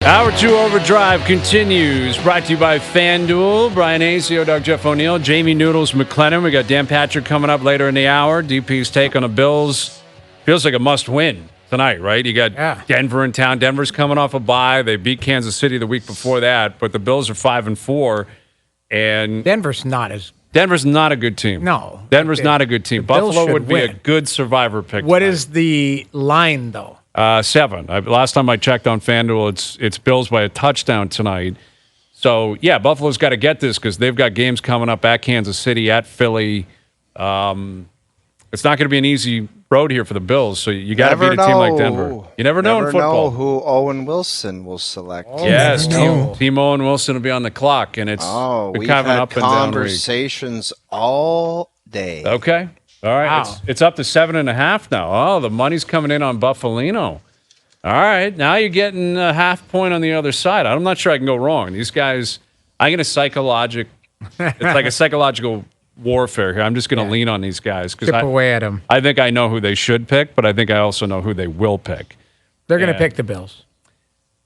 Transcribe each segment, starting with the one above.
Hour 2 Overdrive continues. Brought to you by FanDuel. Bryan Hayes, Dog Jeff O'Neill, Jamie Noodles McLennan. We got Dan Patrick coming up later in the hour. DP's take on the Bills. Feels like a must-win tonight, right? You got Denver in town. Denver's coming off a bye. They beat Kansas City the week before that, but the Bills are 5-4. And Denver's not a good team. No. Denver's not a good team. Buffalo would be a good survivor pick. What is the line, though? 7. Last time I checked on FanDuel, it's Bills by a touchdown tonight. So, yeah, Buffalo's got to get this because they've got games coming up at Kansas City, at Philly. It's not going to be an easy road here for the Bills, so you got to beat a team like Denver. You never know in football. Never know who Owen Wilson will select. Yes, Team Owen Wilson will be on the clock, and it's we've kind of an had up and down conversations all day. Okay. All right, Wow. It's up to 7.5 now. Oh, the money's coming in on Buffalino. All right, now you're getting a half point on the other side. I'm not sure I can go wrong. These guys, I'm going to it's like a psychological warfare here. I'm just going to lean on these guys Chip away at them. I think I know who they should pick, but I think I also know who they will pick. They're going to pick the Bills.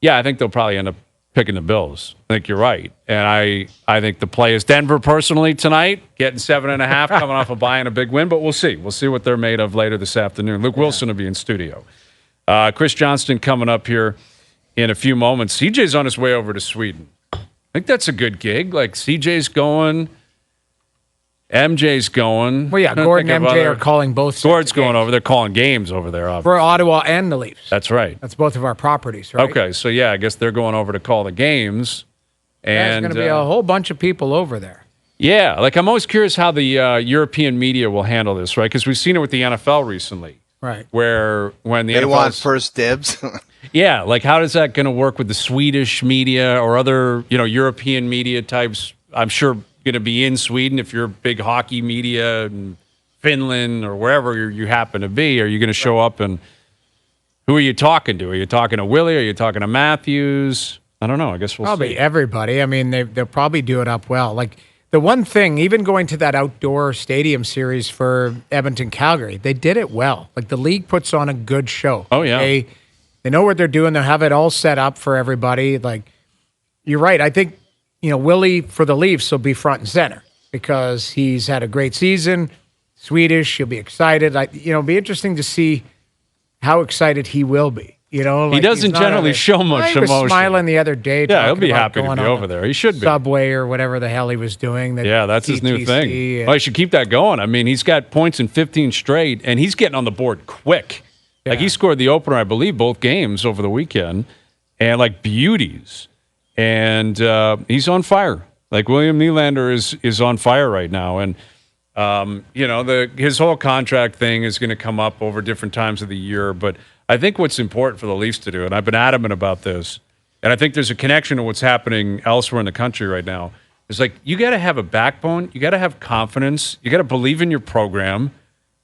Yeah, I think they'll probably end up picking the Bills. I think you're right. And I think the play is Denver personally tonight, getting 7.5, coming off of buying a big win, but we'll see. We'll see what they're made of later this afternoon. Luke Wilson will be in studio. Chris Johnston coming up here in a few moments. CJ's on his way over to Sweden. I think that's a good gig. Like CJ's going, MJ's going. Well, yeah, Gordon and MJ are calling both. Gord's going over. They're calling games over there, obviously. For Ottawa and the Leafs. That's right. That's both of our properties, right? Okay, so yeah, I guess they're going over to call the games. And there's going to be a whole bunch of people over there. Yeah, like I'm always curious how the European media will handle this, right? Because we've seen it with the NFL recently. Right. Where when the They NFL want first dibs. Yeah, like how is that going to work with the Swedish media or other, European media types? I'm sure going to be in Sweden if you're big hockey media in Finland or wherever you happen to be. Are you going to show up and who are you talking to? Are you talking to Willie? Are you talking to Matthews? I don't know. I guess we'll probably see. Everybody. I mean, they'll probably do it up well. Like the one thing, even going to that outdoor stadium series for Edmonton, Calgary, they did it well. Like the league puts on a good show. Oh yeah, they know what they're doing. They have it all set up for everybody. Like you're right. I think Willie for the Leafs will be front and center because he's had a great season. Swedish, he'll be excited. It'll be interesting to see how excited he will be. He doesn't generally show much emotion. He was smiling the other day. Yeah, he'll be happy to be over there. He should be. Subway or whatever the hell he was doing. That's his new thing. Well, he should keep that going. I mean, he's got points in 15 straight, and he's getting on the board quick. Yeah. Like he scored the opener, I believe, both games over the weekend, and like beauties. And he's on fire. Like William Nylander is on fire right now. And, his whole contract thing is going to come up over different times of the year. But I think what's important for the Leafs to do, and I've been adamant about this, and I think there's a connection to what's happening elsewhere in the country right now, is like you got to have a backbone. You got to have confidence. You got to believe in your program.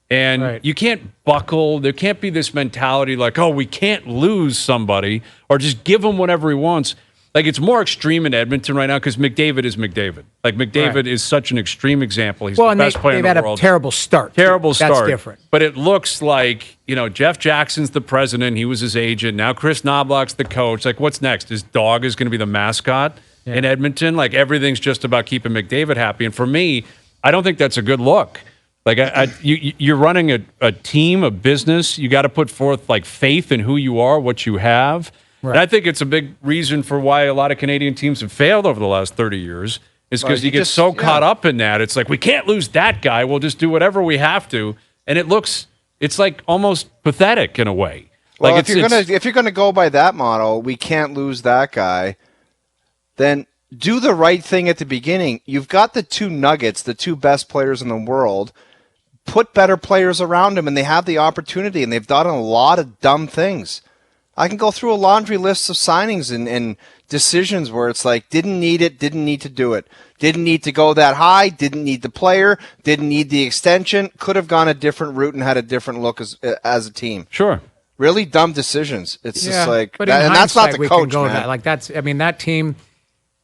And you can't buckle. There can't be this mentality like, oh, we can't lose somebody or just give him whatever he wants. Like, it's more extreme in Edmonton right now because McDavid is McDavid. Like, McDavid is such an extreme example. He's the best player in the world. They've had a terrible start. That's different. But it looks like, Jeff Jackson's the president. He was his agent. Now Chris Knobloch's the coach. Like, what's next? His dog is going to be the mascot in Edmonton? Like, everything's just about keeping McDavid happy. And for me, I don't think that's a good look. Like, you're running a team, a business. You got to put forth, like, faith in who you are, what you have. Right. And I think it's a big reason for why a lot of Canadian teams have failed over the last 30 years is because you get so caught up in that. It's like, we can't lose that guy. We'll just do whatever we have to. And it's like almost pathetic in a way. Well, like if you're gonna go by that model, we can't lose that guy, then do the right thing at the beginning. You've got the two nuggets, the two best players in the world. Put better players around them, and they have the opportunity, and they've done a lot of dumb things. I can go through a laundry list of signings and decisions where it's like, didn't need it, didn't need to do it. Didn't need to go that high, didn't need the player, didn't need the extension, could have gone a different route and had a different look as a team. Sure. Really dumb decisions. It's just like, but and that's not the coach, man.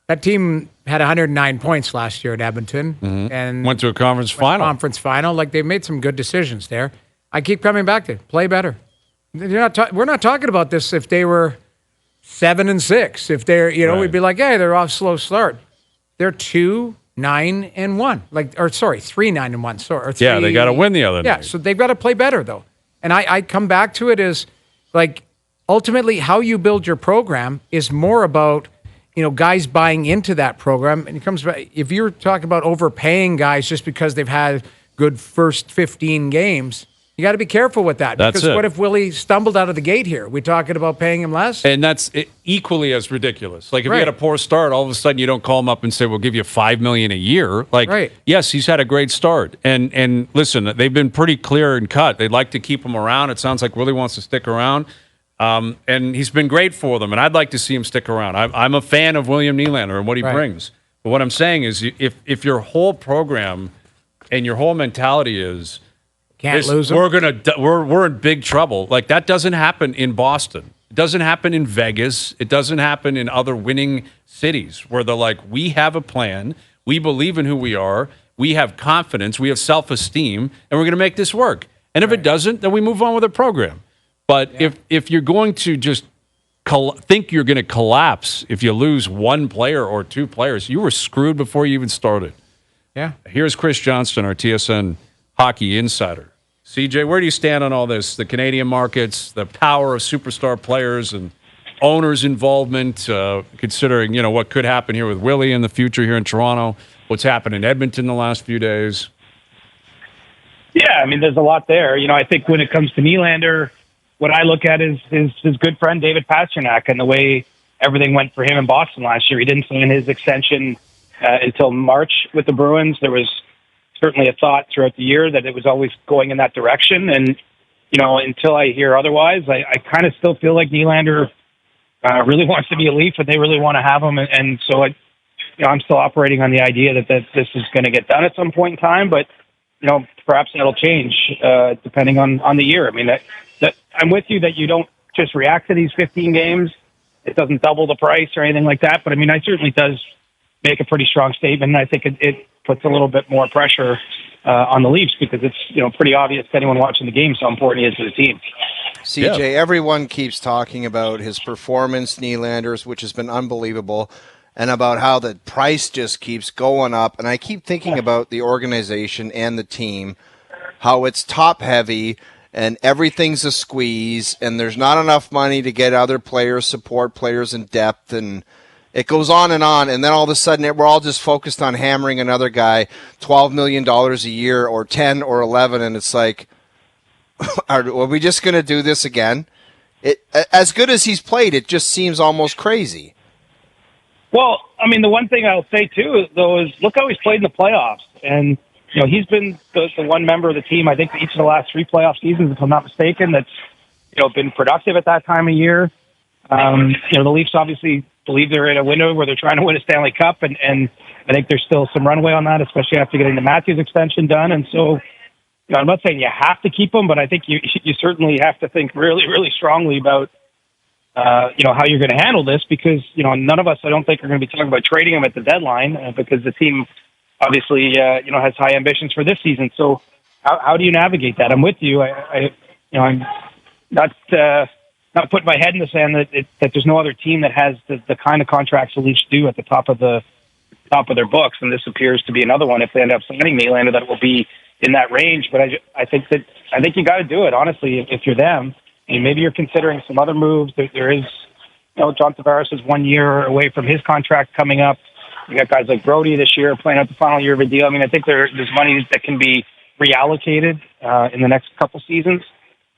That team had 109 points last year at Edmonton and went to a conference final. Like, they've made some good decisions there. I keep coming back to play better. We're not talking about this if they were 7-6. If they're, Right. we'd be like, hey, they're off slow start. They're 2-9-1. 3-9-1. Sorry, or Yeah, they got to win the other Yeah, night. so they've got to play better, though. And I come back to it as, like, ultimately how you build your program is more about, guys buying into that program. And it comes back, if you're talking about overpaying guys just because they've had good first 15 games, you got to be careful with that. That's because it. what if Willie stumbled out of the gate here? We talking about paying him less? And that's equally as ridiculous. Like if you Right. had a poor start, all of a sudden you don't call him up and say, "We'll give you $5 million a year." Like, Right. yes, he's had a great start, and listen, they've been pretty clear and cut. They'd like to keep him around. It sounds like Willie wants to stick around, and he's been great for them. And I'd like to see him stick around. I'm a fan of William Nylander and what he Right. brings. But what I'm saying is, if your whole program and your whole mentality is Can't lose him. we're in big trouble. Like that doesn't happen in Boston. It doesn't happen in Vegas. It doesn't happen in other winning cities where they're like, we have a plan. We believe in who we are. We have confidence. We have self-esteem, and we're going to make this work. And if it doesn't, then we move on with the program. But if you're going to just think you're going to collapse if you lose one player or two players, you were screwed before you even started. Yeah. Here's Chris Johnston, our TSN hockey insider. CJ, where do you stand on all this? The Canadian markets, the power of superstar players and owners' involvement, considering, what could happen here with Willie in the future here in Toronto, what's happened in Edmonton the last few days. Yeah, I mean, there's a lot there. I think when it comes to Nylander, what I look at is his good friend David Pastrnak and the way everything went for him in Boston last year. He didn't sign his extension until March with the Bruins. There was certainly a thought throughout the year that it was always going in that direction. And, until I hear otherwise, I kind of still feel like Nylander really wants to be a Leaf and they really want to have him. And so I'm still operating on the idea that this is going to get done at some point in time, but, perhaps that'll change depending on the year. I mean, that I'm with you that you don't just react to these 15 games. It doesn't double the price or anything like that. But I mean, it certainly does make a pretty strong statement. And I think it puts a little bit more pressure on the Leafs because it's, pretty obvious to anyone watching the game how important he is to the team. CJ, everyone keeps talking about his performance, Nylander's, which has been unbelievable, and about how the price just keeps going up. And I keep thinking about the organization and the team, how it's top-heavy and everything's a squeeze, and there's not enough money to get other players, support players in depth, and it goes on, and then all of a sudden we're all just focused on hammering another guy $12 million a year or 10 or 11, and it's like, are we just going to do this again? As good as he's played, it just seems almost crazy. Well, I mean, the one thing I'll say, too, though, is look how he's played in the playoffs. And, he's been the one member of the team, I think, each of the last three playoff seasons, if I'm not mistaken, that's, been productive at that time of year. The Leafs obviously believe they're in a window where they're trying to win a Stanley Cup, and I think there's still some runway on that, especially after getting the Matthews extension done. And so, I'm not saying you have to keep him, but I think you certainly have to think really, really strongly about, how you're going to handle this because, none of us, I don't think, are going to be talking about trading him at the deadline because the team obviously, has high ambitions for this season. So how do you navigate that? I'm with you. I'm not putting my head in the sand that there's no other team that has the kind of contracts the Leafs do at the top of their books. And this appears to be another one. If they end up signing Nylander, that will be in that range. But I think you got to do it, honestly, if you're them. I mean, maybe you're considering some other moves. There is, John Tavares is 1 year away from his contract coming up. You got guys like Brody this year playing out the final year of a deal. I mean, I think there's money that can be reallocated in the next couple seasons.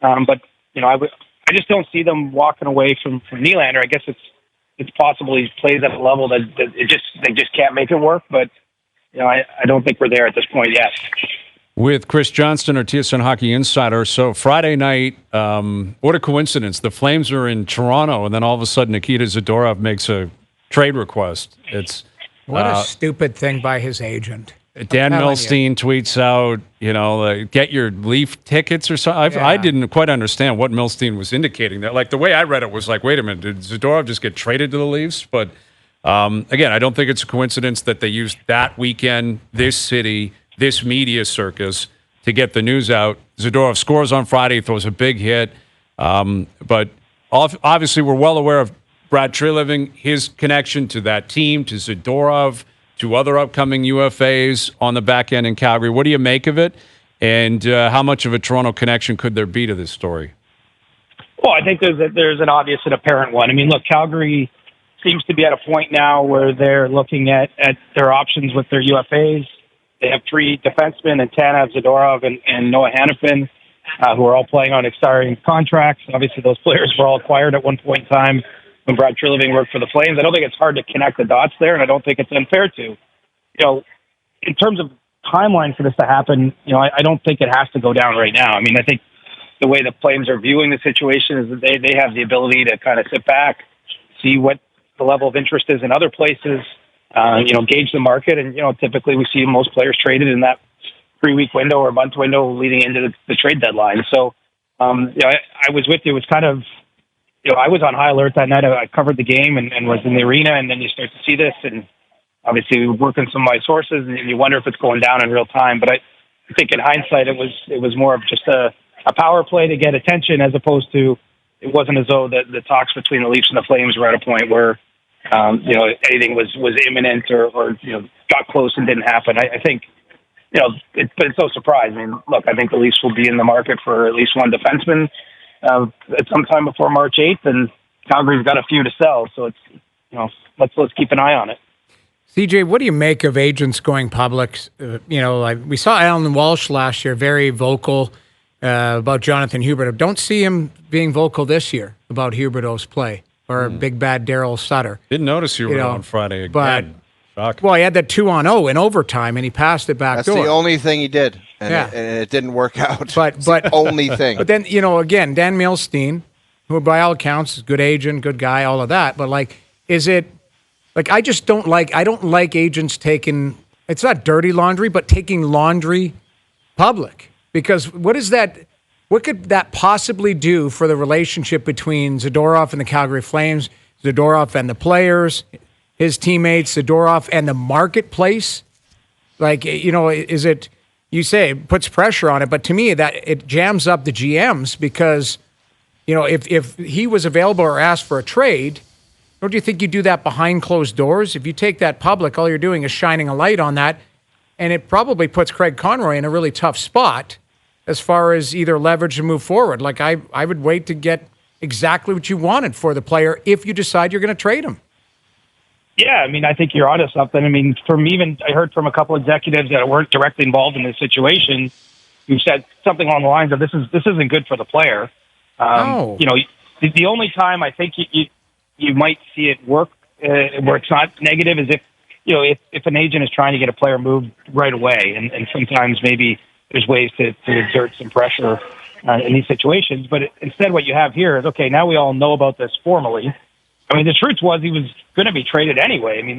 But I just don't see them walking away from Nylander. I guess it's possible he plays at a level that they just can't make it work. But I don't think we're there at this point yet. With Chris Johnston, our TSN Hockey Insider. So Friday night, what a coincidence. The Flames are in Toronto, and then all of a sudden Nikita Zadorov makes a trade request. What a stupid thing by his agent. Dan Milstein tweets out, get your Leaf tickets or something. I didn't quite understand what Milstein was indicating there. Like, the way I read it was like, wait a minute, did Zadorov just get traded to the Leafs? But, again, I don't think it's a coincidence that they used that weekend, this city, this media circus to get the news out. Zadorov scores on Friday, throws a big hit. But obviously we're well aware of Brad Treliving, his connection to that team, to Zadorov, to other upcoming UFAs on the back end in Calgary. What do you make of it? And how much of a Toronto connection could there be to this story? Well, I think there's an obvious and apparent one. I mean, look, Calgary seems to be at a point now where they're looking at their options with their UFAs. They have 3 defensemen, and Tanev, Zadorov, and Noah Hannafin, who are all playing on expiring contracts. Obviously, those players were all acquired at one point in time when Brad Treliving worked for the Flames. I don't think it's hard to connect the dots there, and I don't think it's unfair to. You know, in terms of timeline for this to happen, you know, I don't think it has to go down right now. I mean, I think the way the Flames are viewing the situation is that they have the ability to kind of sit back, see what the level of interest is in other places, you know, gauge the market. And, you know, typically we see most players traded in that 3-week window or month window leading into the trade deadline. So, you know, I was with you. It was kind of, you know, I was on high alert that night. I covered the game and was in the arena, and then you start to see this. And obviously we were working some of my sources, and you wonder if it's going down in real time. But I think in hindsight, it was more of just a power play to get attention, as opposed to, it wasn't as though the talks between the Leafs and the Flames were at a point where, you know, anything was imminent or, you know, got close and didn't happen. I think, you know, but it's no surprise. I mean, look, I think the Leafs will be in the market for at least one defenseman at some time before March 8th, and Calgary's got a few to sell. So it's, you know, let's keep an eye on it. CJ, what do you make of agents going public? You know, like we saw Alan Walsh last year, very vocal about Jonathan Huberdeau. Don't see him being vocal this year about Huberdeau's play or big bad Daryl Sutter. Didn't notice Huberdeau on Friday again. But, shocking. Well, he had that 2-on-0 in overtime, and he passed it back That's door. the only thing he did, and it didn't work out. But it's the only thing. But then, you know, again, Dan Milstein, who by all accounts is a good agent, good guy, all of that. But like, is it like I don't like agents taking, it's not dirty laundry, but taking laundry public. Because what could that possibly do for the relationship between Zadorov and the Calgary Flames, Zadorov and the players, his teammates, Zadorov and the marketplace? Like, you know, is it, you say it puts pressure on it, but to me that it jams up the GMs because, you know, if he was available or asked for a trade, don't you think you do that behind closed doors? If you take that public, all you're doing is shining a light on that, and it probably puts Craig Conroy in a really tough spot as far as either leverage to move forward. Like I would wait to get exactly what you wanted for the player if you decide you're going to trade him. Yeah, I mean, I think you're onto something. I mean, I heard from a couple executives that weren't directly involved in this situation who said something along the lines of this isn't good for the player. You know, the only time I think you might see it work where it's not negative is if an agent is trying to get a player moved right away, and sometimes maybe there's ways to exert some pressure in these situations. But instead, what you have here is, okay, now we all know about this formally. I mean, the truth was he was going to be traded anyway. I mean,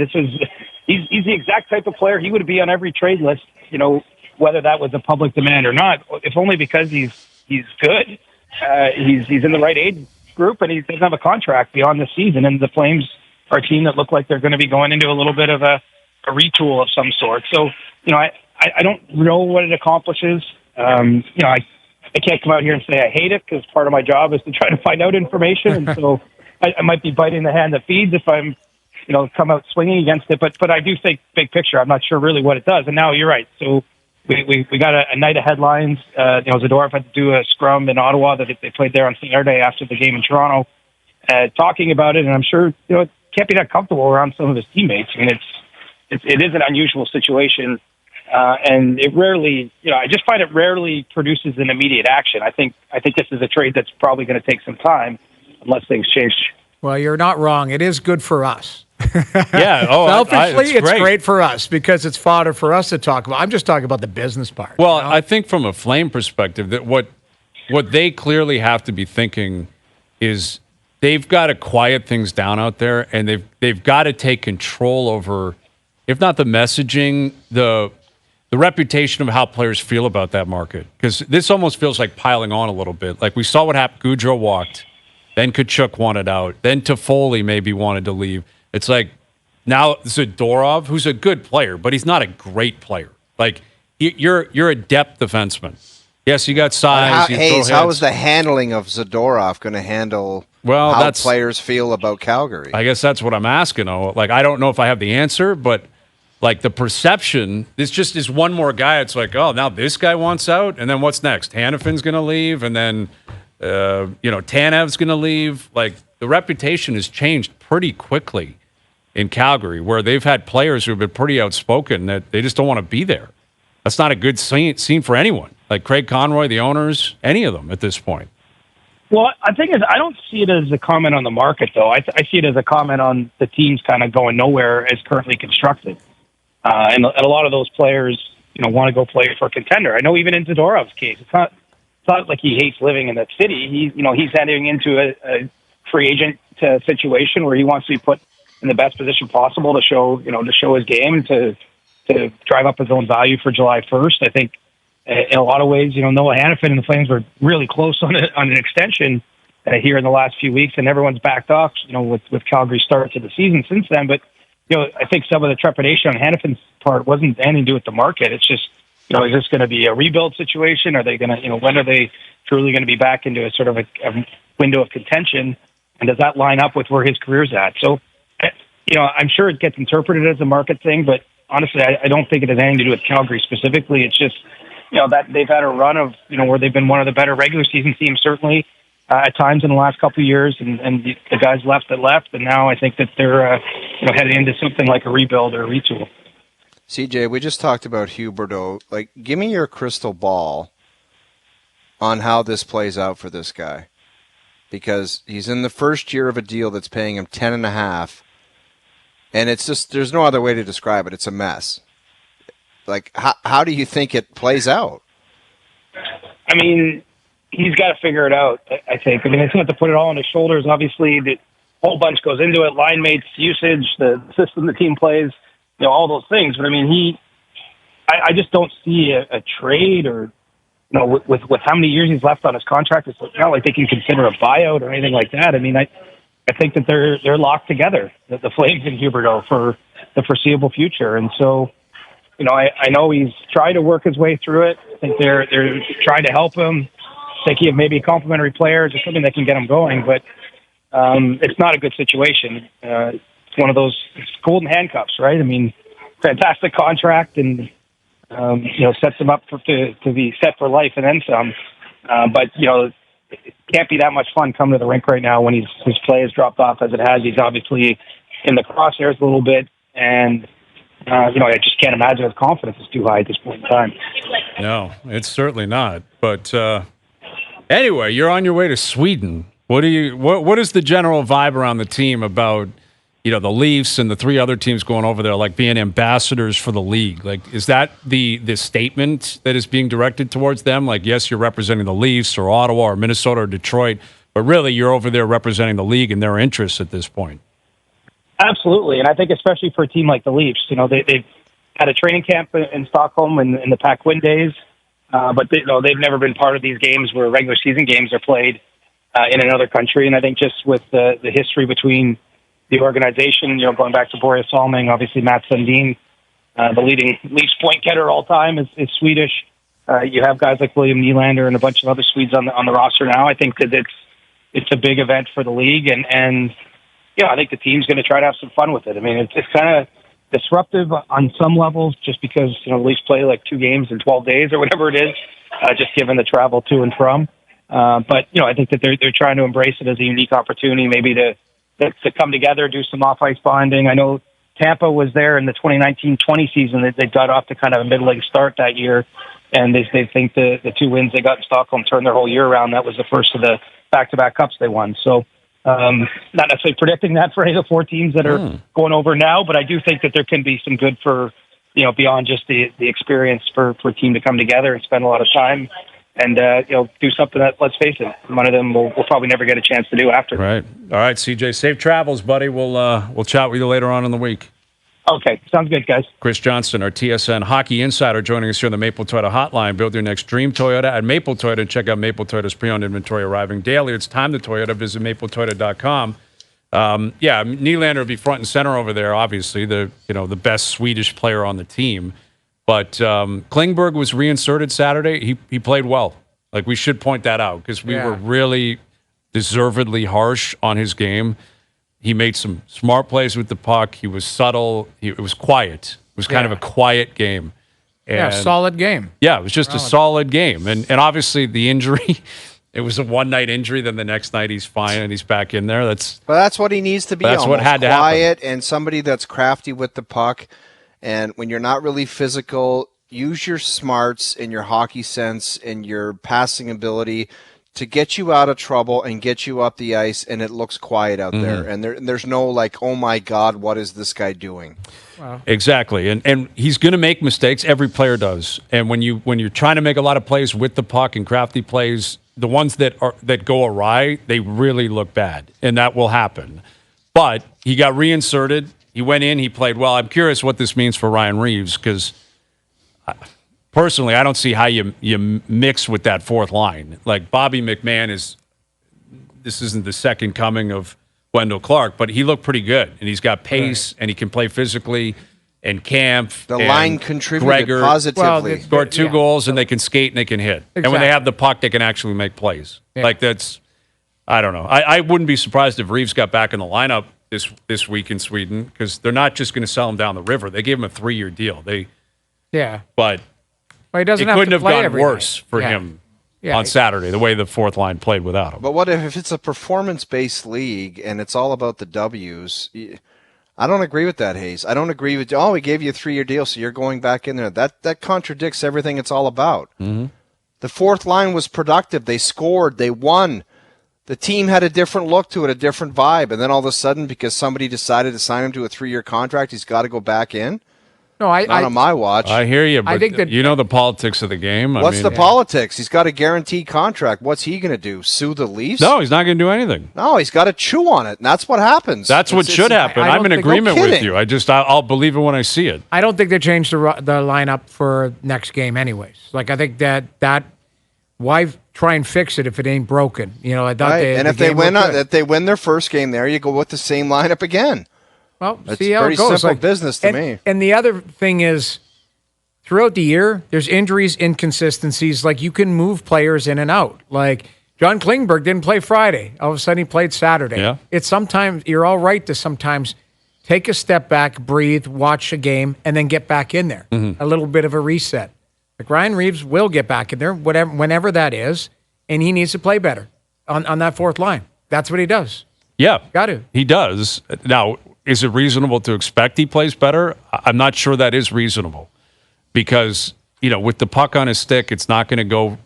he's the exact type of player. He would be on every trade list, you know, whether that was a public demand or not, if only because he's good. He's in the right age group, and he doesn't have a contract beyond the season. And the Flames are a team that look like they're going to be going into a little bit of a retool of some sort. So, you know, I don't know what it accomplishes. You know, I can't come out here and say I hate it because part of my job is to try to find out information. And so I might be biting the hand that feeds if I'm, you know, come out swinging against it. But I do think big picture, I'm not sure really what it does. And now you're right. So we got a night of headlines. You know, Zadorov had to do a scrum in Ottawa that they played there on Saturday after the game in Toronto, talking about it. And I'm sure, you know, it can't be that comfortable around some of his teammates. I mean, it is an unusual situation. And it rarely, you know, I just find it rarely produces an immediate action. I think this is a trade that's probably going to take some time unless things change. Well, you're not wrong. It is good for us. Yeah. Oh, selfishly, it's great for us because it's fodder for us to talk about. I'm just talking about the business part. Well, you know? I think from a Flame perspective, that what they clearly have to be thinking is they've got to quiet things down out there, and they've got to take control over, if not the messaging, the reputation of how players feel about that market. Because this almost feels like piling on a little bit. Like we saw what happened. Gaudreau walked. Then Tkachuk wanted out. Then Toffoli maybe wanted to leave. It's like now Zadorov, who's a good player, but he's not a great player. Like you're a depth defenseman. Yes, you got size. How is the handling of Zadorov going to handle how players feel about Calgary? I guess that's what I'm asking. Like, I don't know if I have the answer, but like the perception, this just is one more guy. It's like, oh, now this guy wants out, and then what's next? Hanifin's going to leave, and then Tanev's going to leave. Like, the reputation has changed pretty quickly in Calgary, where they've had players who have been pretty outspoken that they just don't want to be there. That's not a good scene for anyone. Like Craig Conroy, the owners, any of them at this point. Well, I think I don't see it as a comment on the market, though. I see it as a comment on the teams kind of going nowhere as currently constructed. And a lot of those players, want to go play for a contender. I know even in Zadorov's case, it's not like he hates living in that city. He's heading into a free agent situation where he wants to be put in the best position possible to show his game, to drive up his own value for July 1st. I think in a lot of ways, Noah Hanifin and the Flames were really close on an extension here in the last few weeks, and everyone's backed off, with Calgary's start to the season since then. But, I think some of the trepidation on Hanifin's part wasn't anything to do with the market. It's just, is this going to be a rebuild situation? Are they going to, when are they truly going to be back into a sort of a window of contention? And does that line up with where his career's at? So, I'm sure it gets interpreted as a market thing, but honestly, I don't think it has anything to do with Calgary specifically. It's just, that they've had a run of, where they've been one of the better regular season teams, certainly at times in the last couple of years, and the guys left, and now I think that they're, heading into something like a rebuild or a retool. CJ, we just talked about Huberdeau. Like, give me your crystal ball on how this plays out for this guy, because he's in the first year of a deal that's paying him $10.5. And it's just, there's no other way to describe it. It's a mess. Like, how do you think it plays out? I mean, he's got to figure it out, I think. I mean, it's not to put it all on his shoulders. Obviously, the whole bunch goes into it. Line mates, usage, the system the team plays, all those things. But, I mean, I just don't see a trade or, with how many years he's left on his contract. It's not like they can consider a buyout or anything like that. I mean, I think that they're locked together, the Flames and Huberdeau, for the foreseeable future. And so, I know he's trying to work his way through it. I think they're trying to help him, thinking of maybe complimentary players or something that can get him going. But it's not a good situation. It's one of those golden handcuffs, right? I mean, fantastic contract and, sets him up to be set for life and then some. But, it can't be that much fun coming to the rink right now when his play has dropped off as it has. He's obviously in the crosshairs a little bit, and I just can't imagine his confidence is too high at this point in time. No, it's certainly not. But anyway, you're on your way to Sweden. What is the general vibe around the team about the Leafs and the three other teams going over there, like being ambassadors for the league? Like, is that the statement that is being directed towards them? Like, yes, you're representing the Leafs or Ottawa or Minnesota or Detroit, but really you're over there representing the league and their interests at this point. Absolutely, and I think especially for a team like the Leafs, they've had a training camp in Stockholm in the Pac Win days, but they've never been part of these games where regular season games are played in another country. And I think just with the history between the organization, going back to Borje Salming, obviously Matt Sundin, the leading Leafs point getter all time is Swedish. You have guys like William Nylander and a bunch of other Swedes on the roster now. I think that it's a big event for the league, and I think the team's going to try to have some fun with it. I mean, it's kind of disruptive on some levels just because, the Leafs play like 2 games in 12 days or whatever it is, just given the travel to and from. But, I think that they're trying to embrace it as a unique opportunity, maybe to come together, do some off-ice bonding. I know Tampa was there in the 2019-20 season. They got off to kind of a middling start that year, and they think the 2 wins they got in Stockholm turned their whole year around. That was the first of the back-to-back cups they won. So, not necessarily predicting that for any of the 4 teams that are going over now, but I do think that there can be some good for, beyond just the experience for a team to come together and spend a lot of time and, do something that, let's face it, one of them we'll probably never get a chance to do after. Right. All right, CJ, safe travels, buddy. We'll chat with you later on in the week. Okay, sounds good, guys. Chris Johnston, our TSN hockey insider, joining us here on the Maple Toyota Hotline. Build your next dream Toyota at Maple Toyota, and check out Maple Toyota's pre-owned inventory arriving daily. It's time to Toyota. Visit mapletoyota.com. Nylander will be front and center over there. Obviously, the best Swedish player on the team. But Klingberg was reinserted Saturday. He played well. Like, we should point that out because we were really deservedly harsh on his game. He made some smart plays with the puck. He was subtle. It was quiet. It was kind of a quiet game. And solid game. Yeah, it was just a solid game. And obviously the injury, it was a one-night injury. Then the next night he's fine and he's back in there. But that's what he needs to be. That's what had to happen. Quiet and somebody that's crafty with the puck. And when you're not really physical, use your smarts and your hockey sense and your passing ability to get you out of trouble and get you up the ice, and it looks quiet out there. And there's no like, oh my God, what is this guy doing? Wow. Exactly. And he's going to make mistakes. Every player does. And when you're trying to make a lot of plays with the puck and crafty plays, the ones that go awry, they really look bad, and that will happen. But he got reinserted. He went in. He played well. I'm curious what this means for Ryan Reeves because personally, I don't see how you mix with that fourth line. Like Bobby McMahon this isn't the second coming of Wendell Clark, but he looked pretty good, and he's got pace, and he can play physically. And Camp, the line contributed positively. Scored 2 goals, and they can skate and they can hit. Exactly. And when they have the puck, they can actually make plays. Yeah. Like I don't know. I wouldn't be surprised if Reeves got back in the lineup this week in Sweden because they're not just going to sell him down the river. They gave him a 3-year deal. But he doesn't it have couldn't to have play gone worse for him on Saturday, the way the fourth line played without him. But what if it's a performance-based league and it's all about the W's? I don't agree with that, Hayes. I don't agree with, we gave you a 3-year deal, so you're going back in there. That contradicts everything it's all about. Mm-hmm. The fourth line was productive. They scored. They won. The team had a different look to it, a different vibe. And then all of a sudden, because somebody decided to sign him to a 3-year contract, he's got to go back in? No, Not on my watch. I hear you, but I think that, you know the politics of the game. What's the politics? He's got a guaranteed contract. What's he going to do? Sue the Leafs? No, he's not going to do anything. No, he's got to chew on it, and that's what happens. That's what should happen. I'm in agreement with you. I'll believe it when I see it. I don't think they changed the lineup for next game anyways. Like, I think that why try and fix it if it ain't broken? You know, I thought if they win their first game there, you go with the same lineup again. Well, it's see how pretty it goes. simple business to me. And the other thing is, throughout the year, there's injuries, inconsistencies. Like, you can move players in and out. Like, John Klingberg didn't play Friday. All of a sudden, he played Saturday. Yeah. It's sometimes you're all right to sometimes take a step back, breathe, watch a game, and then get back in there. Mm-hmm. A little bit of a reset. Like, Ryan Reeves will get back in there, whenever that is, and he needs to play better on that fourth line. That's what he does. Yeah. Got to. He does. Now, is it reasonable to expect he plays better? I'm not sure that is reasonable because, with the puck on his stick, it's not going to go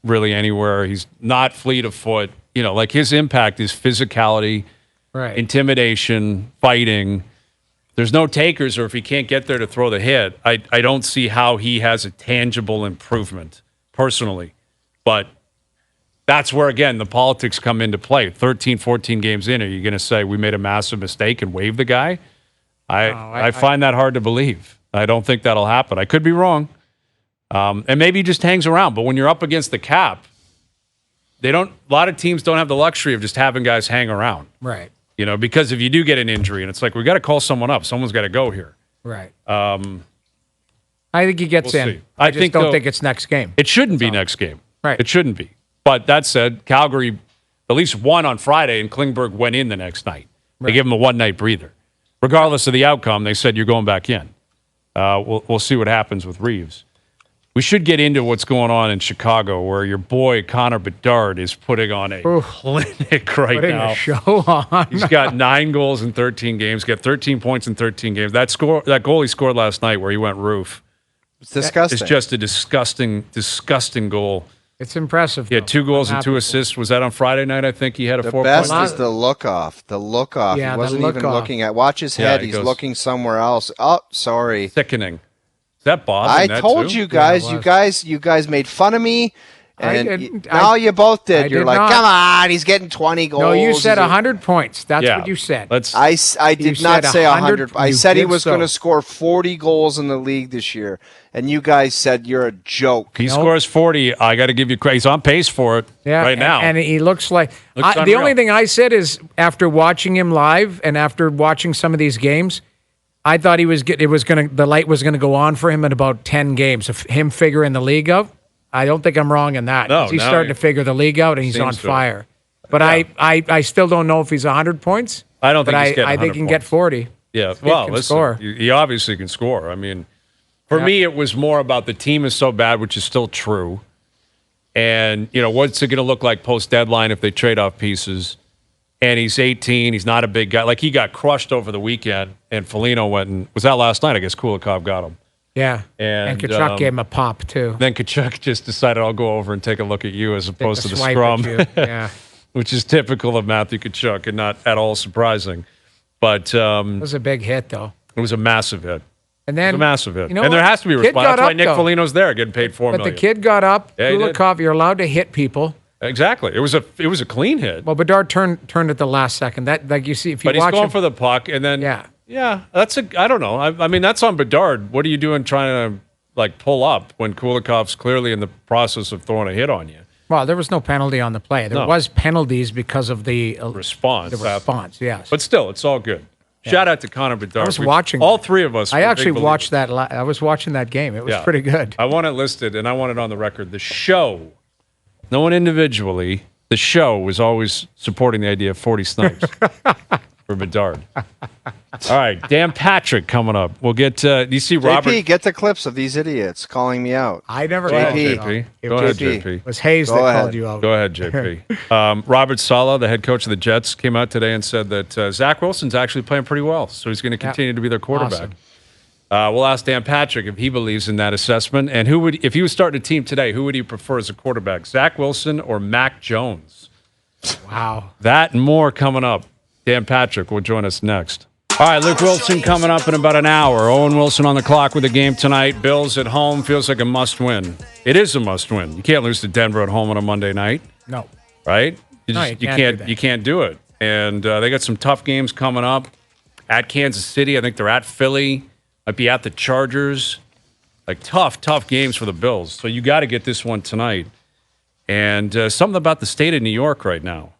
really anywhere. He's not fleet of foot. Like his impact is physicality, intimidation, fighting. There's no takers, or if he can't get there to throw the hit, I don't see how he has a tangible improvement personally. But that's where, again, the politics come into play. 13, 14 games in, are you going to say we made a massive mistake and waive the guy? I find that hard to believe. I don't think that'll happen. I could be wrong. And maybe he just hangs around. But when you're up against the cap, a lot of teams don't have the luxury of just having guys hang around. Right. Because if you do get an injury and it's like, we got to call someone up. Someone's got to go here. Right. I think he gets in. See. I just don't think it's next game. It shouldn't be next game. Right. It shouldn't be. But that said, Calgary at least won on Friday, and Klingberg went in the next night. They gave him a one-night breather. Regardless of the outcome, they said you're going back in. We'll see what happens with Reeves. We should get into what's going on in Chicago, where your boy Connor Bedard is putting on a clinic right now. A show on. He's got 9 goals in 13 games. Got 13 points in 13 games. That goal he scored last night, where he went roof, it's disgusting. It's just a disgusting goal. It's impressive. He had 2 goals and 2 assists. Was that on Friday night? I think he had a 4 point. The best is the look off. The look off. Yeah, he wasn't even looking at. Watch his head. He's looking somewhere else. Oh, sorry. Sickening. Is that Bob? I told you guys. You guys made fun of me. And you both did. You're like, come on, he's getting 20 goals. No, you said 100 points. That's what you said. I did not say 100. I said he was going to score 40 goals in the league this year. And you guys said you're a joke. He scores 40. I got to give you credit. He's on pace for it right now. And he looks like the only thing I said is after watching him live and after watching some of these games, I thought the light was going to go on for him in about 10 games of him figuring the league out. I don't think I'm wrong in that. No, he's no, starting to figure the league out, and he's on seems so. fire. But Yeah. I still don't know if he's 100 points. I don't think but he's getting I think 100 he can get points. 40. Yeah, Kid well, can listen, score. he obviously can score. I mean, for me, it was more about the team is so bad, which is still true. And, what's it going to look like post-deadline if they trade off pieces? And he's 18. He's not a big guy. Like, he got crushed over the weekend, and Foligno went and – was that last night? I guess Kulikov got him. Yeah. And Kachuk gave him a pop, too. Then Kachuk just decided, I'll go over and take a look at you as opposed to the swipe scrum, at you. Yeah. which is typical of Matthew Kachuk and not at all surprising. But It was a big hit, though. it was a massive hit. And then, It was a massive hit. You know and there what? has to be a Kid response. got That's why up, Nick though. Foligno's there getting paid $4 But million. the kid got up. Yeah, he did. Kulikov, you're allowed to hit people. Exactly. It was a clean hit. Well, Bedard turned at the last second. That, like you see, if you But he's watch going him, for the puck, and then Yeah. that's I don't know. I mean, that's on Bedard. What are you doing trying to pull up when Kulikov's clearly in the process of throwing a hit on you? well, there was no penalty on the play. There was penalties because of the Response. The response, yes. But still, it's all good. Shout out to Connor Bedard. I was watching all three of us. I were actually big watched believers. that. I was watching that game. It was Yeah. pretty good. I want it listed, and I want it on the record. The show, no one individually, the show was always supporting the idea of 40 snipes for Bedard. All right, Dan Patrick coming up. We'll get do you see Robert? JP, get the clips of these idiots calling me out. I never Go ahead, called you JP. out. It Go ahead, was- JP. It was Hayes Go that ahead. called you out. Go ahead, JP. Robert Saleh, the head coach of the Jets, came out today and said that Zach Wilson's actually playing pretty well, so he's going to continue to be their quarterback. Awesome. We'll ask Dan Patrick if he believes in that assessment, and if he was starting a team today, who would he prefer as a quarterback, Zach Wilson or Mac Jones? Wow. That and more coming up. Dan Patrick will join us next. All right, Luke Wilson coming up in about an hour. Owen Wilson on the clock with the game tonight. Bills at home feels like a must-win. It is a must-win. You can't lose to Denver at home on a Monday night, No. right? No, you can't do that. You can't do it. And they got some tough games coming up at Kansas City. I think they're at Philly. Might be at the Chargers. Like tough games for the Bills. So you got to get this one tonight. And something about the state of New York right now.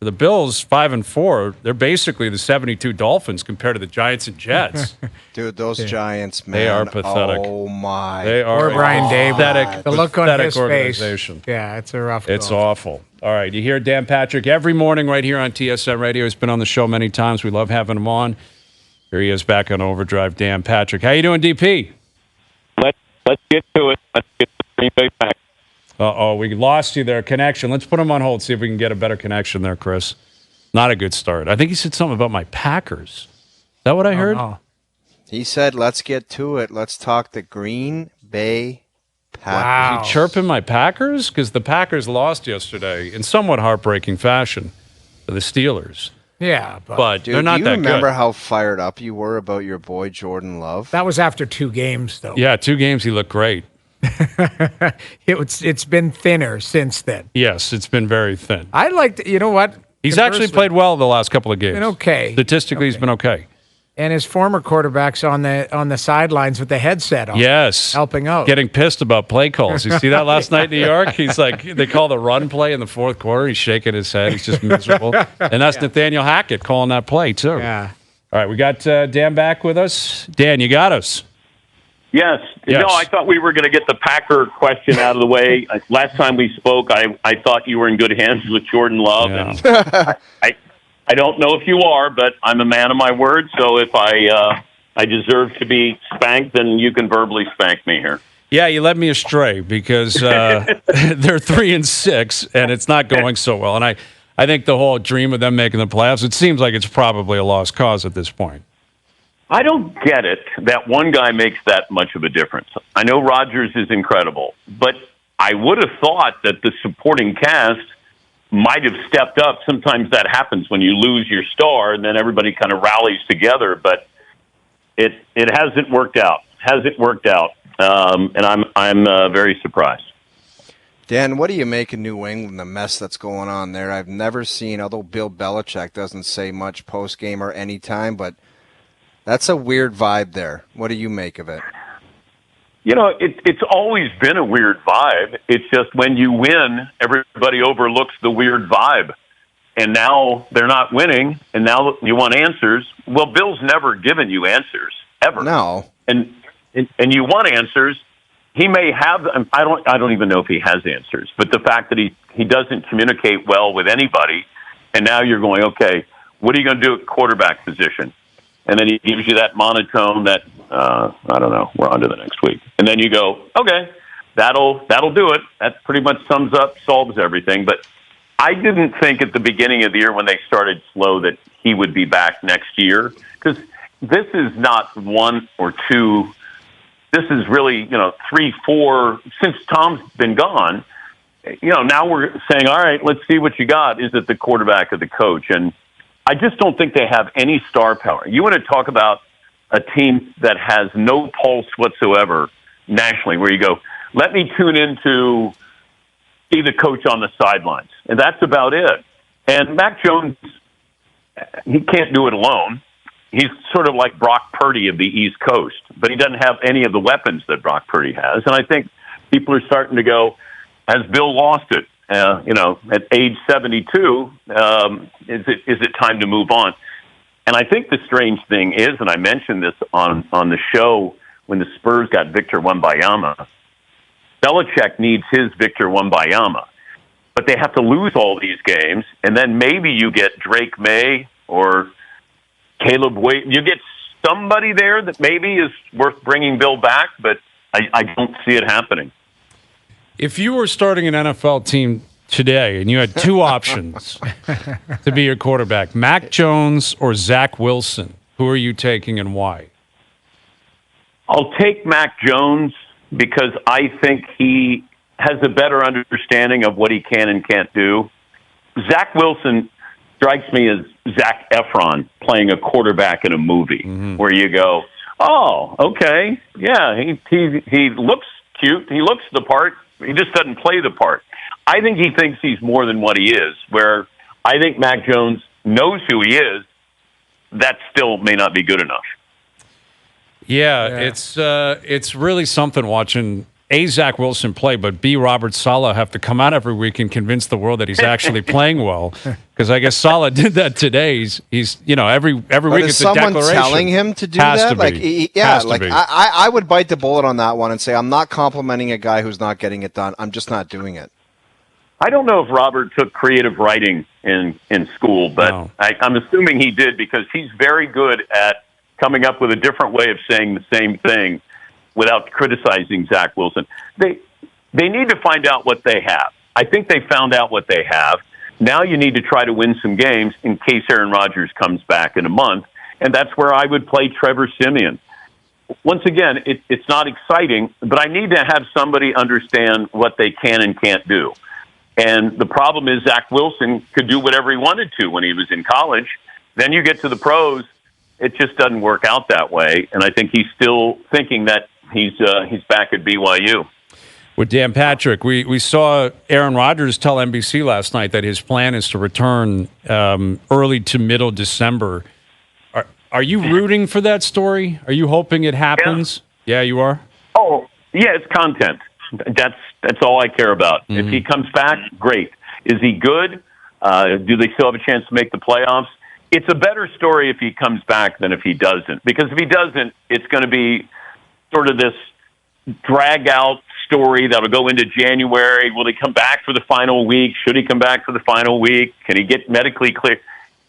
For the Bills, 5-4, they're basically the 72 Dolphins compared to the Giants and Jets. Dude, those Giants, man. They are pathetic. Oh, my. They are Or Brian Dable. pathetic, The look on pathetic his organization. face. Yeah, it's a rough It's go. awful. All right, you hear Dan Patrick every morning right here on TSN Radio. He's been on the show many times. We love having him on. Here he is back on Overdrive, Dan Patrick. How you doing, DP? Let's get to it. Let's get to the Green Bay Packers. Uh-oh, we lost you there. Connection. Let's put him on hold, see if we can get a better connection there, Chris. Not a good start. I think he said something about my Packers. Is that what I heard? No. He said, let's get to it. Let's talk the Green Bay Packers. Wow. Is he chirping my Packers? Because the Packers lost yesterday in somewhat heartbreaking fashion to the Steelers. Yeah, But Dude, they're not do you that remember good. how fired up you were about your boy Jordan Love? that was after 2 games, though. Yeah, 2 games he looked great. It's been thinner since then. Yes, it's been very thin. I liked, you know what? He's actually Conversely, played well the last couple of games. Been okay. Statistically, he's been okay. And his former quarterback's on the sidelines with the headset on. Yes. Helping out. Getting pissed about play calls. You see that last night in New York? He's like, they call the run play in the fourth quarter. He's shaking his head. He's just miserable. And that's Nathaniel Hackett calling that play, too. Yeah. All right, we got Dan back with us. Dan, you got us. Yes. Yes. No, I thought we were going to get the Packer question out of the way. Last time we spoke, I thought you were in good hands with Jordan Love. Yeah. And I don't know if you are, but I'm a man of my word. So if I deserve to be spanked, then you can verbally spank me here. Yeah, you led me astray because they're 3-6, and it's not going so well. And I think the whole dream of them making the playoffs, it seems like it's probably a lost cause at this point. I don't get it that one guy makes that much of a difference. I know Rodgers is incredible, but I would have thought that the supporting cast might have stepped up. Sometimes that happens when you lose your star, and then everybody kind of rallies together. But it hasn't worked out. And I'm very surprised. Dan, what do you make of New England, the mess that's going on there? I've never seen, although Bill Belichick doesn't say much post-game or any time, but that's a weird vibe there. What do you make of it? You know, it's always been a weird vibe. It's just when you win, everybody overlooks the weird vibe. And now they're not winning, and now you want answers. Well, Bill's never given you answers, ever. No. And you want answers, he may have. I don't even know if he has answers. But the fact that he doesn't communicate well with anybody, and now you're going, okay, what are you going to do at quarterback position? And then he gives you that monotone that I don't know. We're on to the next week, and then you go, okay, that'll do it. That pretty much solves everything. But I didn't think at the beginning of the year when they started slow that he would be back next year, because this is not one or two. This is really, 3, 4, since Tom's been gone, now we're saying, all right, let's see what you got. Is it the quarterback or the coach? And I just don't think they have any star power. You want to talk about a team that has no pulse whatsoever nationally, where you go, let me tune into see the coach on the sidelines. And that's about it. And Mac Jones, he can't do it alone. He's sort of like Brock Purdy of the East Coast, but he doesn't have any of the weapons that Brock Purdy has. And I think people are starting to go, has Bill lost it? At age 72, is it time to move on? And I think the strange thing is, and I mentioned this on the show when the Spurs got Victor Wembanyama, Belichick needs his Victor Wembanyama, but they have to lose all these games, and then maybe you get Drake May or Caleb Wade. You get somebody there that maybe is worth bringing Bill back, but I don't see it happening. If you were starting an NFL team today and you had two options to be your quarterback, Mac Jones or Zach Wilson, who are you taking and why? I'll take Mac Jones because I think he has a better understanding of what he can and can't do. Zach Wilson strikes me as Zac Efron playing a quarterback in a movie, where you go, oh, okay, yeah, he looks cute, he looks the part, he just doesn't play the part. I think he thinks he's more than what he is, where I think Mac Jones knows who he is. That still may not be good enough. Yeah. It's really something watching A, Zach Wilson play, but B, Robert Saleh have to come out every week and convince the world that he's actually playing well. Because I guess Saleh did that today. He's every week it's a declaration. Is someone telling him to do that? I would bite the bullet on that one and say I'm not complimenting a guy who's not getting it done. I'm just not doing it. I don't know if Robert took creative writing in school, but no. I'm assuming he did, because he's very good at coming up with a different way of saying the same thing without criticizing Zach Wilson. They need to find out what they have. I think they found out what they have. Now you need to try to win some games in case Aaron Rodgers comes back in a month, and that's where I would play Trevor Siemian. Once again, it's not exciting, but I need to have somebody understand what they can and can't do. And the problem is Zach Wilson could do whatever he wanted to when he was in college. Then you get to the pros, it just doesn't work out that way. And I think he's still thinking that he's back at BYU. With Dan Patrick, we saw Aaron Rodgers tell NBC last night that his plan is to return early to middle December. Are you rooting for that story? Are you hoping it happens? Yeah, you are? Oh, yeah, it's content. That's all I care about. If he comes back, great. Is he good? Do they still have a chance to make the playoffs? It's a better story if he comes back than if he doesn't. Because if he doesn't, it's going to be sort of this drag-out story that'll go into January. Will he come back for the final week? Should he come back for the final week? Can he get medically clear?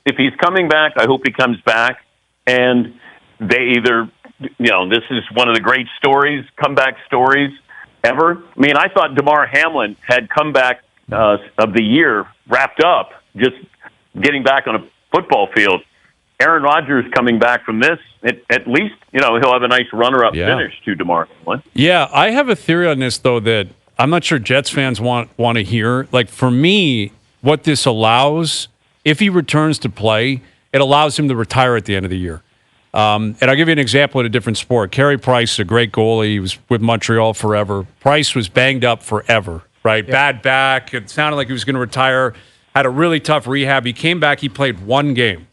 If he's coming back, I hope he comes back. And they either, this is one of the great stories, comeback stories ever. I mean, I thought DeMar Hamlin had comeback of the year wrapped up, just getting back on a football field. Aaron Rodgers coming back from this, at least, he'll have a nice runner-up finish to DeMar Hamlin. Yeah, I have a theory on this, though, that I'm not sure Jets fans want to hear. Like, for me, what this allows, if he returns to play, it allows him to retire at the end of the year. And I'll give you an example in a different sport. Carey Price is a great goalie. He was with Montreal forever. Price was banged up forever, right? Yeah. Bad back. It sounded like he was going to retire. Had a really tough rehab. He came back. He played one game.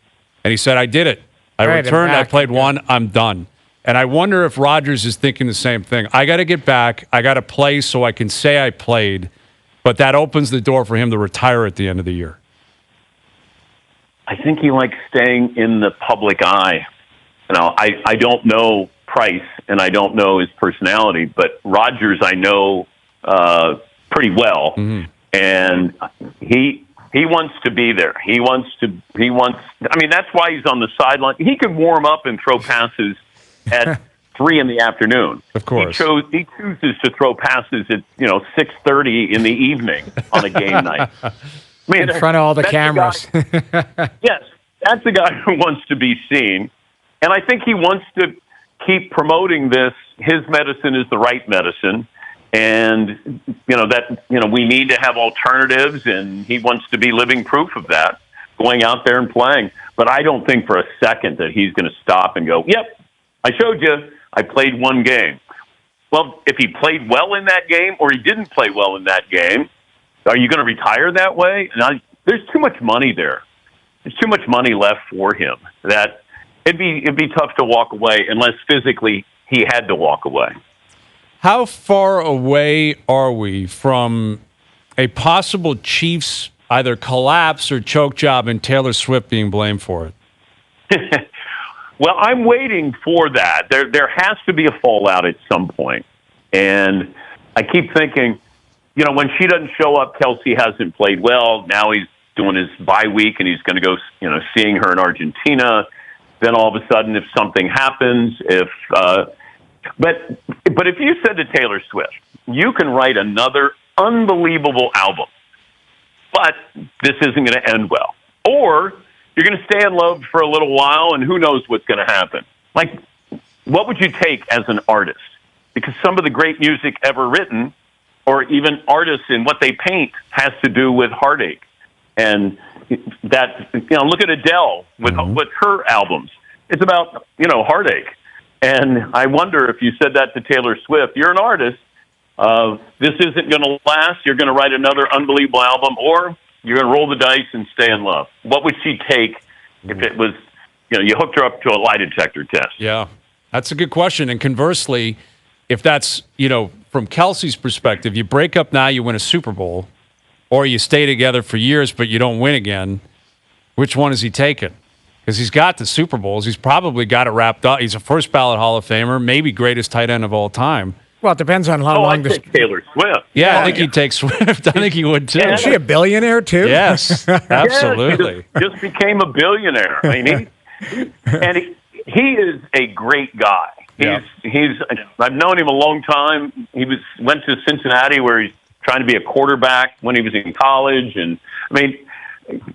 And he said, I did it. I returned. I played one. I'm done. And I wonder if Rodgers is thinking the same thing. I got to get back. I got to play so I can say I played. But that opens the door for him to retire at the end of the year. I think he likes staying in the public eye. I don't know Price, and I don't know his personality, but Rodgers I know pretty well, and he wants to be there. He wants. I mean, that's why he's on the sideline. He can warm up and throw passes at 3 p.m. Of course, he chooses to throw passes at 6:30 in the evening on a game night. I mean, in front of all the cameras. Yes, that's the guy who wants to be seen, and I think he wants to keep promoting this. His medicine is the right medicine. And, we need to have alternatives, and he wants to be living proof of that, going out there and playing. But I don't think for a second that he's going to stop and go, yep, I showed you, I played one game. Well, if he played well in that game or he didn't play well in that game, are you going to retire that way? There's too much money there. There's too much money left for him that it'd be tough to walk away unless physically he had to walk away. How far away are we from a possible Chiefs either collapse or choke job and Taylor Swift being blamed for it? Well, I'm waiting for that. There has to be a fallout at some point. And I keep thinking, when she doesn't show up, Kelce hasn't played well. Now he's doing his bye week and he's going to go, seeing her in Argentina. Then all of a sudden, if something happens, But if you said to Taylor Swift, you can write another unbelievable album, but this isn't going to end well, or you're going to stay in love for a little while and who knows what's going to happen. Like, what would you take as an artist? Because some of the great music ever written, or even artists in what they paint, has to do with heartache. And that, look at Adele with her albums. It's about, heartache. And I wonder if you said that to Taylor Swift, you're an artist, this isn't going to last, you're going to write another unbelievable album, or you're going to roll the dice and stay in love. What would she take if it was, you hooked her up to a lie detector test? Yeah, that's a good question. And conversely, if that's, from Kelce's perspective, you break up now, you win a Super Bowl, or you stay together for years but you don't win again, which one is he taking? Because he's got the Super Bowls. He's probably got it wrapped up. He's a first-ballot Hall of Famer, maybe greatest tight end of all time. Well, it depends on how long I'd take Taylor Swift. Yeah, I think he'd take Swift. I think he would, too. Is she a billionaire, too? Yes, absolutely. Yeah, just became a billionaire. I mean, he is a great guy. I've known him a long time. He went to Cincinnati where he's trying to be a quarterback when he was in college. And, I mean,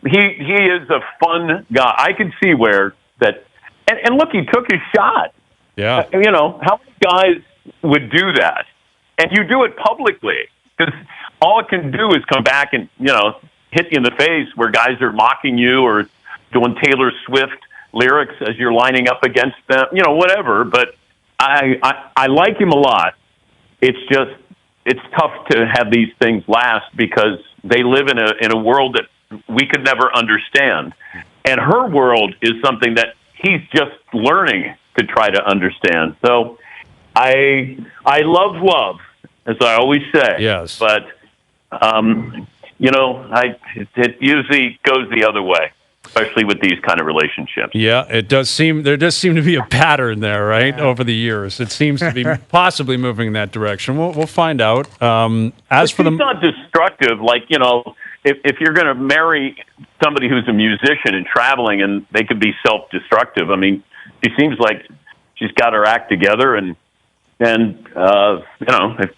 he is a fun guy. I can see where that, and look, he took his shot. Yeah. How many guys would do that? And you do it publicly, because all it can do is come back and, hit you in the face where guys are mocking you or doing Taylor Swift lyrics as you're lining up against them, whatever. But I like him a lot. It's tough to have these things last because they live in a world that we could never understand. And her world is something that he's just learning to try to understand. So I love, as I always say. Yes. But, it usually goes the other way, especially with these kind of relationships. Yeah, there does seem to be a pattern there, right, over the years. It seems to be possibly moving in that direction. We'll find out. She's not destructive, if you're going to marry somebody who's a musician and traveling, and they could be self-destructive. I mean, she seems like she's got her act together, and if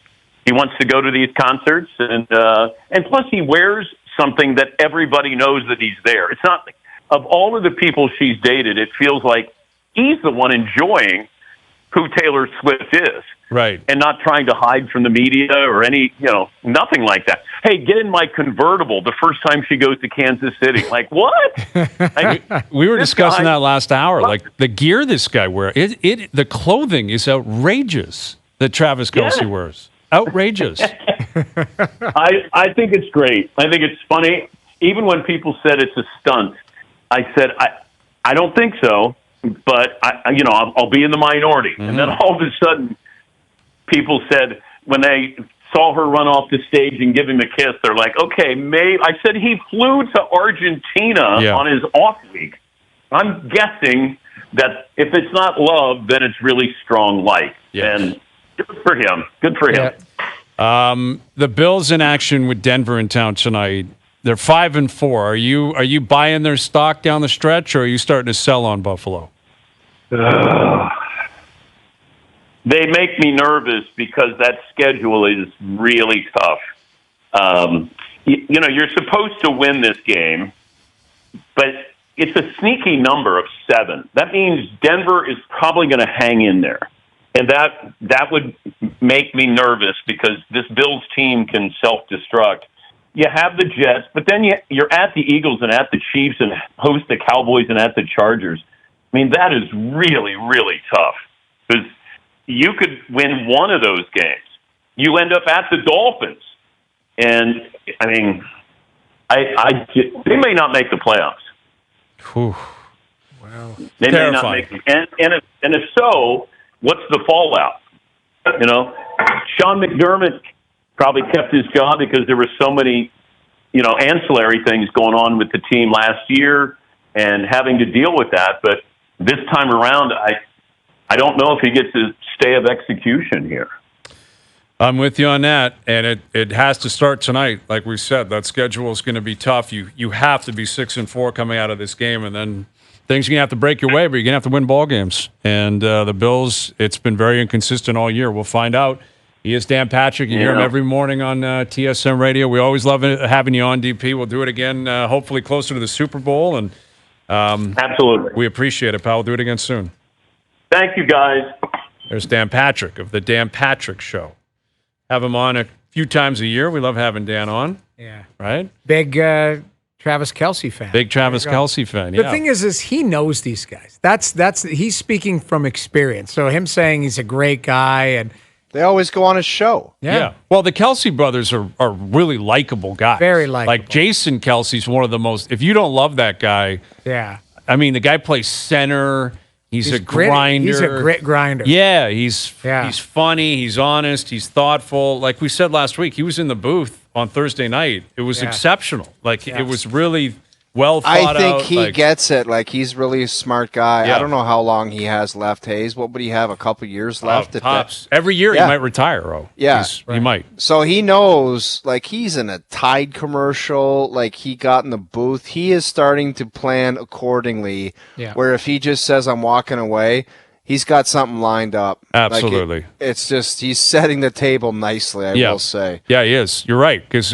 he wants to go to these concerts, and plus he wears something that everybody knows that he's there. It's not, of all of the people she's dated, it feels like he's the one enjoying who Taylor Swift is. Right. And not trying to hide from the media or nothing like that. Hey, get in my convertible the first time she goes to Kansas City. Like, what? We were discussing that last hour. Like, the gear this guy wears, the clothing is outrageous that Travis Kelce wears. Outrageous. I think it's great. I think it's funny. Even when people said it's a stunt, I said, I don't think so, but I'll be in the minority. Mm-hmm. And then all of a sudden, people said when they saw her run off the stage and give him a kiss, they're like, okay, maybe. I said he flew to Argentina on his off week. I'm guessing that if it's not love, then it's really strong like. Yes. And good for him. Good for him. The Bills in action with Denver in town tonight. They're 5-4. Are you buying their stock down the stretch, or are you starting to sell on Buffalo? They make me nervous because that schedule is really tough. You're supposed to win this game, but it's a sneaky number of 7. That means Denver is probably going to hang in there. And that would make me nervous because this Bills team can self-destruct. You have the Jets, but then you're at the Eagles and at the Chiefs and host the Cowboys and at the Chargers. I mean, that is really, really tough because you could win one of those games. You end up at the Dolphins. And, I mean, they may not make the playoffs. Whew. Wow. They may not make them. And if so, what's the fallout? Sean McDermott probably kept his job because there were so many, ancillary things going on with the team last year and having to deal with that. But this time around, I don't know if he gets a stay of execution here. I'm with you on that, and it has to start tonight. Like we said, that schedule is going to be tough. You have to be 6-4 coming out of this game, and then things are going to have to break your way, but you're going to have to win ball games. And the Bills, it's been very inconsistent all year. We'll find out. He is Dan Patrick. You hear him every morning on TSN Radio. We always love having you on, DP. We'll do it again, hopefully closer to the Super Bowl. And absolutely, we appreciate it, pal. We'll do it again soon. Thank you, guys. There's Dan Patrick of the Dan Patrick Show. Have him on a few times a year. We love having Dan on. Yeah. Right? Big Travis Kelce fan. Big Travis Kelce fan, yeah. The thing is he knows these guys. That's he's speaking from experience. So him saying he's a great guy and they always go on his show. Yeah. Well, the Kelce brothers are really likable guys. Very likable. Like Jason Kelce's one of the most, if you don't love that guy, yeah. I mean, the guy plays center. He's a grinder. He's a grit grinder. Yeah, he's funny. He's honest. He's thoughtful. Like we said last week, he was in the booth on Thursday night. It was exceptional. Like it was really well thought out. I think he gets it. Like he's really a smart guy. Yeah. I don't know how long he has left, Hayes. What would he have? A couple years left? Tops. Every year he might retire. He might. So he knows. Like he's in a Tide commercial. Like he got in the booth. He is starting to plan accordingly. Yeah. Where if he just says I'm walking away, he's got something lined up. Absolutely. Like it's just he's setting the table nicely. I will say. Yeah, he is. You're right. Because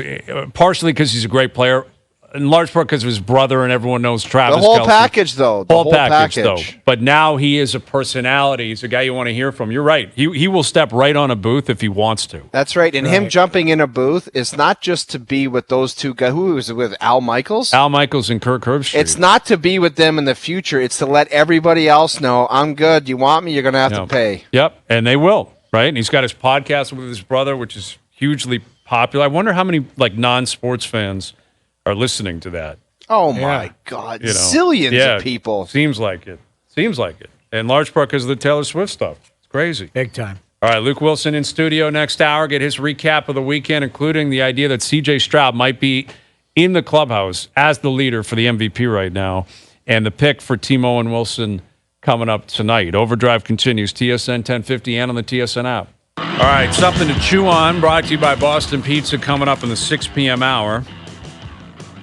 partially because he's a great player. In large part because of his brother, and everyone knows Travis Kelce. The whole package, though. The whole package, though. But now he is a personality. He's a guy you want to hear from. You're right. He will step right on a booth if he wants to. That's right. And him jumping in a booth is not just to be with those two guys. Who was it with? Al Michaels? Al Michaels and Kirk Herbstreit. It's not to be with them in the future. It's to let everybody else know, I'm good. You want me? You're going to have to pay. Yep. And they will, right? And he's got his podcast with his brother, which is hugely popular. I wonder how many non-sports fans are listening to that. Oh, my God. Zillions of people. Seems like it. In large part because of the Taylor Swift stuff. It's crazy. Big time. All right, Luke Wilson in studio next hour. Get his recap of the weekend, including the idea that C.J. Stroud might be in the clubhouse as the leader for the MVP right now, and the pick for Timo and Wilson coming up tonight. Overdrive continues, TSN 1050 and on the TSN app. All right, something to chew on, brought to you by Boston Pizza, coming up in the 6 p.m. hour.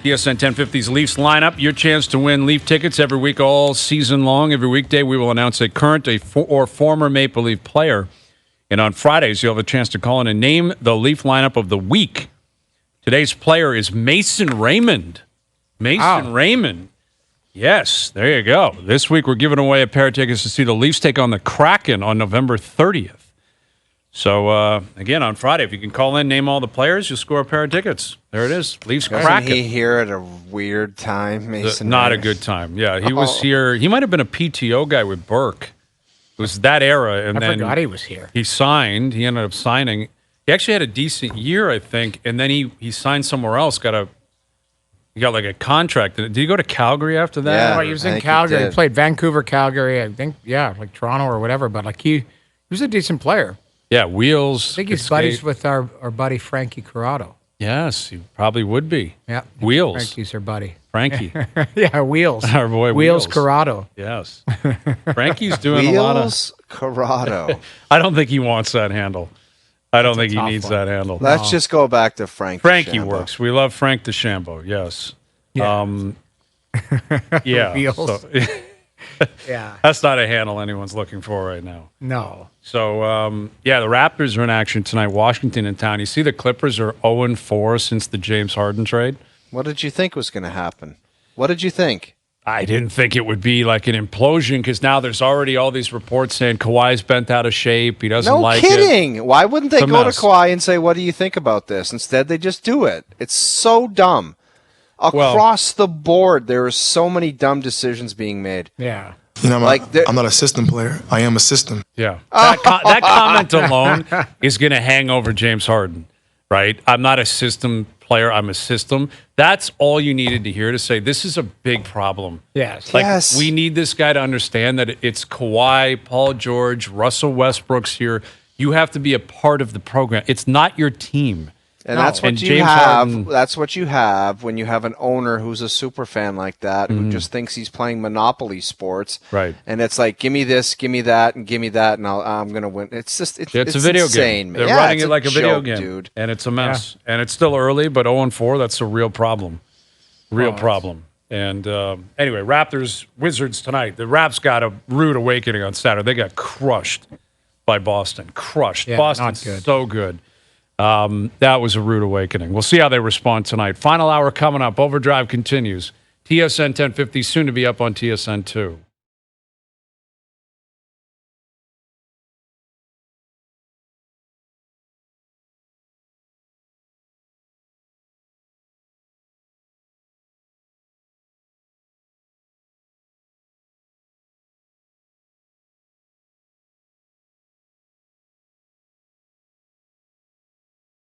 TSN 1050's Leafs lineup. Your chance to win Leaf tickets every week, all season long. Every weekday, we will announce a current or former Maple Leaf player. And on Fridays, you'll have a chance to call in and name the Leaf lineup of the week. Today's player is Mason Raymond. Raymond. Yes, there you go. This week, we're giving away a pair of tickets to see the Leafs take on the Kraken on November 30th. So, again, on Friday, if you can call in, name all the players, you'll score a pair of tickets. There it is. Leafs Kraken. Wasn't he here at a weird time, Mason? Not a good time. Yeah, he was here. He might have been a PTO guy with Burke. It was that era. And I forgot he was here. He signed. He ended up signing. He actually had a decent year, I think, and then he signed somewhere else, he got like a contract. Did he go to Calgary after that? Yeah, he was in Calgary. He played Vancouver, Calgary, I think, like Toronto or whatever, but like he was a decent player. Yeah, wheels. I think he's buddies with our buddy Frankie Corrado. Yes, he probably would be. Yeah. Wheels. Frankie's her buddy. Frankie. Yeah, Wheels. Our boy Wheels Wheels. Corrado. Yes. Frankie's doing a lot of... Wheels Corrado. I don't think he wants that handle. I don't think he tough needs one. that handle. Let's just go back to Frank. Frankie DeChambeau. works. We love Frank DeChambeau, yes. Yeah. Yeah. Wheels. So, Yeah. that's not a handle anyone's looking for right now. No. So, yeah, the Raptors are in action tonight. Washington in town. You see the Clippers are 0-4 since the James Harden trade. What did you think was going to happen? What did you think? I didn't think it would be like an implosion because now there's already all these reports saying Kawhi's bent out of shape. He doesn't No like it. kidding. Why wouldn't they It's a go to mess. Kawhi and say, what do you think about this? Instead, they just do it. It's so dumb. Across the board, there are so many dumb decisions being made. Yeah. You know, Like, I'm not a system player. I am a system. Yeah. That comment alone is going to hang over James Harden, right? I'm not a system player. I'm a system. That's all you needed to hear to say this is a big problem. Yes. Like, Yes. we need this guy to understand that it's Kawhi, Paul George, Russell Westbrook's here. You have to be a part of the program. It's not your team. And No. that's what And you James have. Harden- That's what you have when you have an owner who's a super fan like that, who just thinks he's playing Monopoly sports. Right. And it's like, give me this, give me that, and give me that, and I'm going to win. It's just, it's It's a video insane, game. man. They're Yeah, running it's it like a video joke, game, dude. and it's a mess. And it's still early, but 0-4, that's a real problem. Real problem. And anyway, Raptors, Wizards tonight. The Raps got a rude awakening on Saturday. They got crushed by Boston. Crushed. Yeah, Boston's not good. so good. That was a rude awakening. We'll see how they respond tonight. Final hour coming up. OverDrive continues. TSN 1050, soon to be up on TSN 2.